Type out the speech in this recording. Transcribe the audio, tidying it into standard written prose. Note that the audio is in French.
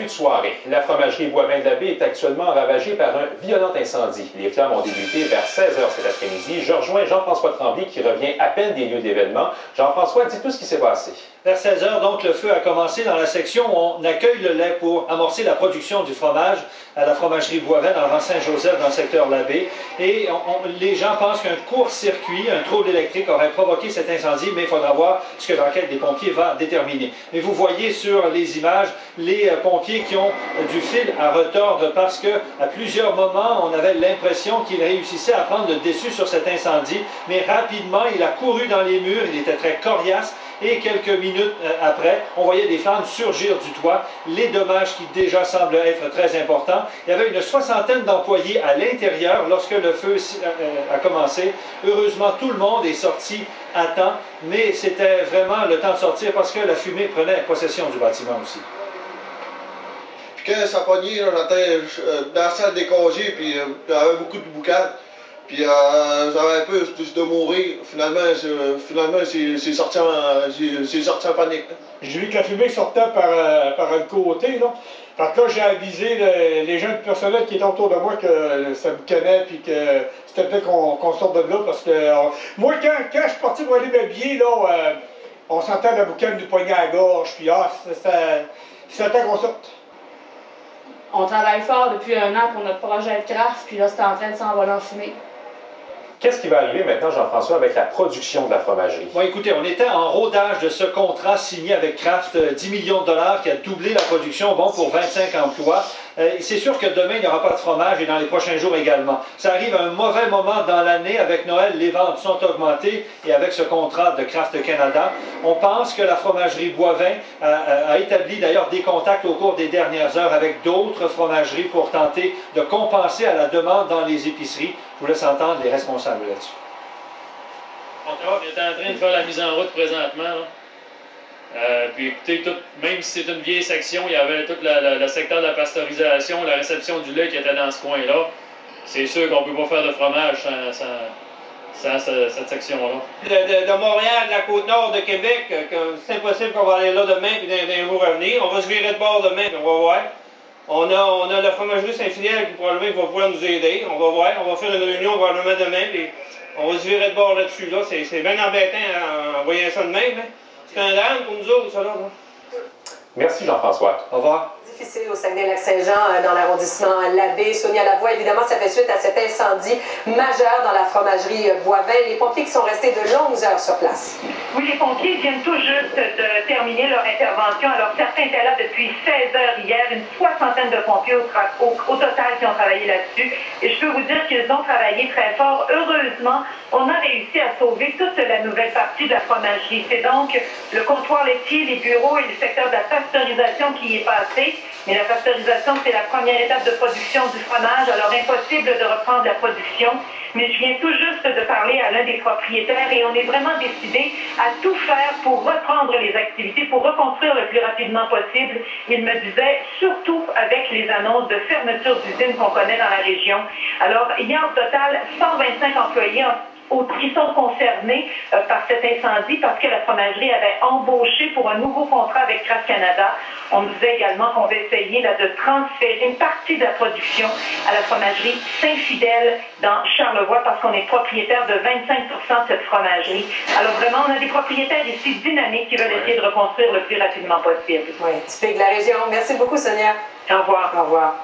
début de soirée. La fromagerie Boivin de la Baie est actuellement ravagée par un violent incendie. Les flammes ont débuté vers 16 h cet après-midi. Je rejoins Jean-François Tremblay qui revient à peine des lieux d'événement. Jean-François, dis-nous ce qui s'est passé. Vers 16 h, donc, le feu a commencé dans la section où on accueille le lait pour amorcer la production du fromage à la fromagerie Boivin dans le rang Saint-Joseph, dans le secteur La Baie. Et les gens pensent qu'un court-circuit, un trou électrique aurait provoqué cet incendie, mais il faudra voir ce que l'enquête des pompiers va déterminer. Mais vous voyez sur les images les pompiers qui ont du fil à retordre parce qu'à plusieurs moments, on avait l'impression qu'il réussissait à prendre le dessus sur cet incendie, mais rapidement, il a couru dans les murs, il était très coriace. Et quelques minutes après, on voyait des flammes surgir du toit, les dommages qui déjà semblent être très importants. Il y avait une soixantaine d'employés à l'intérieur lorsque le feu a commencé. Heureusement, tout le monde est sorti à temps, mais c'était vraiment le temps de sortir parce que la fumée prenait possession du bâtiment aussi. Puis quand ça pognait, j'étais dans la salle des congés, puis j'avais beaucoup de boucades. Puis j'avais un peu de mourir. Finalement, c'est sorti en panique. J'ai vu que la fumée sortait par le côté. Là. Fait que là, j'ai avisé les gens du personnel qui étaient autour de moi que ça me connaît puis que c'était peut-être qu'on sorte de là. Parce que moi, quand je suis parti pour aller m'habiller, là, on sentait la boucane du poignet à la gorge. Puis c'était temps qu'on sorte. On travaille fort depuis un an pour notre projet de craft, puis là, c'est en train de s'envoler en fumée. Qu'est-ce qui va arriver maintenant, Jean-François, avec la production de la fromagerie? Bon, écoutez, on était en rodage de ce contrat signé avec Kraft, 10 millions de dollars qui a doublé la production, bon, pour 25 emplois. C'est sûr que demain, il n'y aura pas de fromage et dans les prochains jours également. Ça arrive à un mauvais moment dans l'année. Avec Noël, les ventes sont augmentées et avec ce contrat de Kraft Canada, on pense que la fromagerie Boivin a établi d'ailleurs des contacts au cours des dernières heures avec d'autres fromageries pour tenter de compenser à la demande dans les épiceries. Je vous laisse entendre les responsables là-dessus. On est en train de faire la mise en route présentement. Puis écoutez, même si c'est une vieille section, il y avait tout le secteur de la pasteurisation, la réception du lait qui était dans ce coin-là. C'est sûr qu'on ne peut pas faire de fromage sans cette section-là. De Montréal, de la Côte-Nord, de Québec, c'est impossible qu'on va aller là demain puis dans les jours à venir. On va se virer de bord demain, puis on va voir. On a la fromagerie Saint-Fidèle qui probablement va pouvoir nous aider. On va voir, on va faire une réunion probablement demain, puis on va se virer de bord là-dessus. Là. C'est bien embêtant en voyant ça de même. Hein. C'est un drame pour nous autres, ça là. Merci Jean-François. Au revoir. Difficile au Saguenay-Lac-Saint-Jean, dans l'arrondissement La Baie. Sonia Lavoie, évidemment, ça fait suite à cet incendie majeur dans la fromagerie Boivin. Les pompiers qui sont restés de longues heures sur place. Oui, les pompiers viennent tout juste de terminer leur intervention. Alors, certains étaient là depuis 16 heures hier, une soixantaine de pompiers au total qui ont travaillé là-dessus. Et je peux vous dire qu'ils ont travaillé très fort. Heureusement, on a réussi à sauver toute la nouvelle partie de la fromagerie. C'est donc le comptoir laitier, les bureaux et le secteur de la pasteurisation qui y est passé. Mais la pasteurisation, c'est la première étape de production du fromage, alors impossible de reprendre la production. Mais je viens tout juste de parler à l'un des propriétaires et on est vraiment décidé à tout faire pour reprendre les activités, pour reconstruire le plus rapidement possible. Il me disait, surtout avec les annonces de fermeture d'usines qu'on connaît dans la région. Alors, il y a au total 125 employés qui sont concernés par cet incendie parce que la fromagerie avait embauché pour un nouveau contrat avec Kraft Canada. On nous disait également qu'on va essayer de transférer une partie de la production à la fromagerie Saint-Fidèle dans Charlevoix parce qu'on est propriétaire de 25 de cette fromagerie. Alors vraiment, on a des propriétaires ici dynamiques qui veulent essayer de reconstruire le plus rapidement possible. Oui, typique de la région. Merci beaucoup, Sonia. Au revoir. Au revoir.